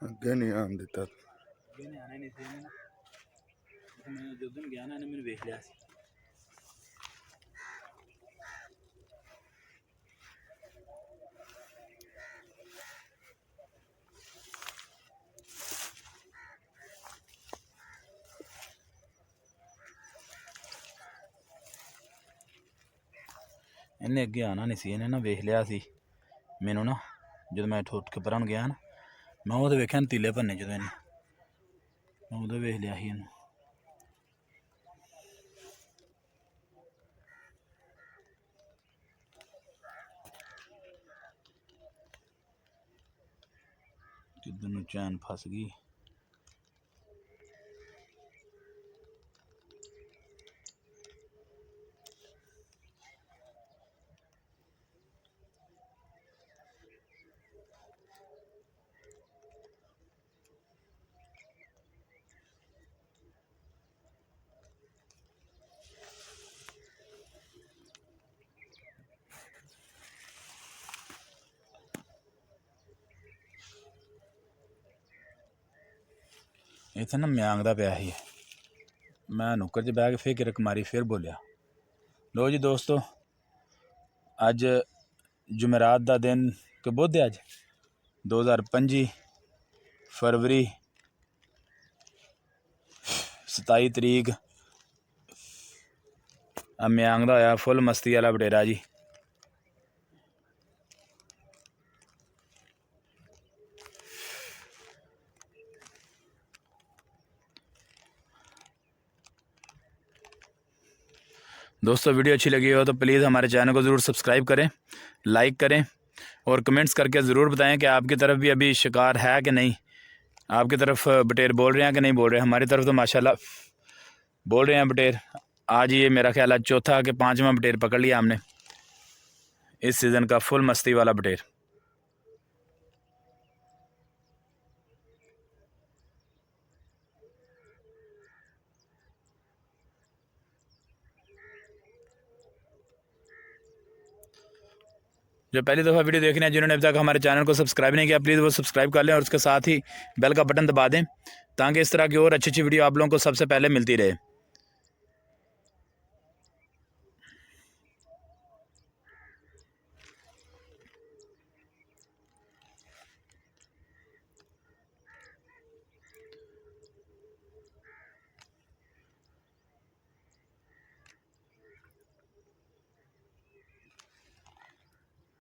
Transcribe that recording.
ਅੱਗੇ ਨਹੀਂ ਆਉਣ ਦਿੱਤਾ। ਅੱਗੇ ਨੇ ਆਣਾ ਨਹੀਂ ਸੀ ਇਹਨੇ ਨਾ। ਮੈਂ ਜਦੋਂ ਦਿਨ ਗਿਆ ਨਾ ਇਹਨੇ ਮੈਨੂੰ ਵੇਖ ਲਿਆ ਸੀ। ਇਹਨੇ ਅੱਗੇ ਆਉਣਾ ਨਹੀਂ ਸੀ, ਇਹਨੇ ਨਾ ਵੇਖ ਲਿਆ ਸੀ ਮੈਨੂੰ ਨਾ। ਜਦੋਂ ਮੈਂ ਉੱਠ ਕੇ ਪਰਾਂ ਨੂੰ ਗਿਆ ਨਾ, ਮੈਂ ਉਹਦੇ ਵੇਖਿਆ ਤੀਲੇ ਭੰਨੇ। ਜਦੋਂ ਇਹਨੇ ਮੈਂ ਉਦੋਂ ਵੇਖ ਲਿਆ ਸੀ ਇਹਨੂੰ। ਜਿੱਦਣ ਨੂੰ ਚੈਨ ਫਸ ਗਈ। ਇੱਥੇ ਨਾ ਮਿਆਂਗਦਾ ਪਿਆ ਸੀ। ਮੈਂ ਨੁੱਕਰ 'ਚ ਬਹਿ ਕੇ ਫਿਰ ਕਿਰਕ ਮਾਰੀ, ਫਿਰ ਬੋਲਿਆ। ਲੋ ਜੀ ਦੋਸਤੋ, ਅੱਜ ਜੁਮੇਰਾਤ ਦਾ ਦਿਨ ਕਿ ਬੁੱਧ ਹੈ ਅੱਜ 2025 ਫਰਵਰੀ 27 ਤਰੀਕ। ਆ ਮਿਆਂਗਦਾ ਹੋਇਆ ਫੁੱਲ ਮਸਤੀ ਵਾਲਾ ਵਡੇਰਾ ਜੀ। दोस्तों वीडियो अच्छी लगी हो तो प्लीज़ हमारे चैनल को ज़रूर सब्सक्राइब करें, लाइक करें और कमेंट्स करके ज़रूर बताएं कि आपकी तरफ भी अभी शिकार है कि नहीं। आपकी तरफ बटेर बोल रहे हैं कि नहीं बोल रहे हैं। हमारी तरफ तो माशाल्लाह बोल रहे हैं बटेर। आज ये मेरा ख्याल है चौथा कि पाँचवा बटेर पकड़ लिया हमने इस सीज़न का, फुल मस्ती वाला बटेर। जो पहली दफ़ा वीडियो देख रहे हैं, जिन्होंने अभी तक हमारे चैनल को सब्सक्राइब नहीं किया, प्लीज़ वो सब्सक्राइब कर लें और उसके साथ ही बेल का बटन दबा दें ताकि इस तरह की और अच्छी अच्छी वीडियो आप लोगों को सबसे पहले मिलती रहे।